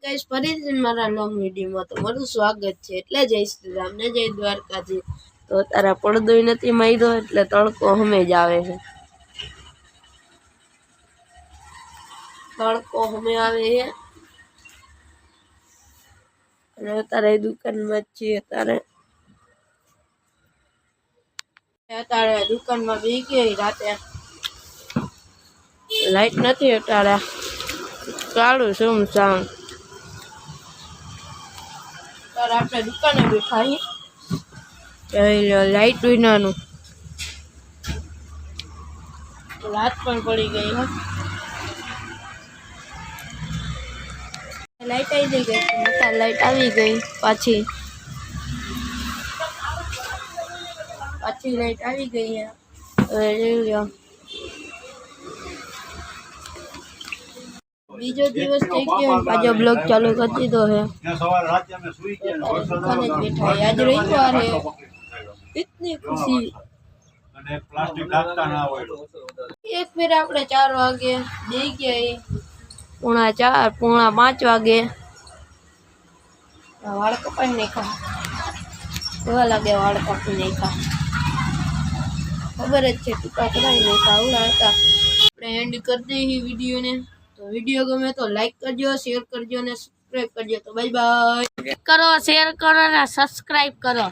Guys ફરીથી મારા long વિડીયોમાં તમારું સ્વાગત છે। એટલે જય શ્રી રામ ને જય દ્વારકાજી। તો તારા પડદોય નથી માર્યો એટલે તડકો હમે જ આવે છે। તડકો હમે આવે છે અને અત્યારે દુકાનમાં જ છીએ। અત્યારે દુકાનમાં બેસી ગઈ। રાતે લાઈટ નથી, અત્યારે ચાલુ સુમસામ। ત્યારે આપણે દુકાને બેઠા છીએ। લાઈટ વિનાનું રાત પણ પડી ગઈ હે। લાઈટ આવી ગઈ, લાઈટ આવી ગઈ પાછી લાઈટ આવી ગઈ હે। હવે જોઈ લો બીજો દિવસ થઈ ગયો, પાછો બ્લોગ ચાલુ કરી દીધો છે। દુકાને જ બેઠા, આજ રવિવાર है, इतनी खुशी। एक फिर આપણે 4 વાગે બેસી ગયા, 4:30 પોણા 5 વાગે વાળ કપાઈ નાખ્યા। કેવા લાગે વાળ કાપી નાખ્યા, ખબર જ છે, ટૂંકા કરાવી નાખ્યા। આવડા હતા। આપણે એન્ડ કરી દઈએ વિડીયોને। તો વિડીયો ગમે તો લાઈક કરજો, શેર કરજો અને સબસ્ક્રાઇબ કરજો। તો બાય બાય। કરો, શેર કરો અને સબસ્ક્રાઇબ કરો।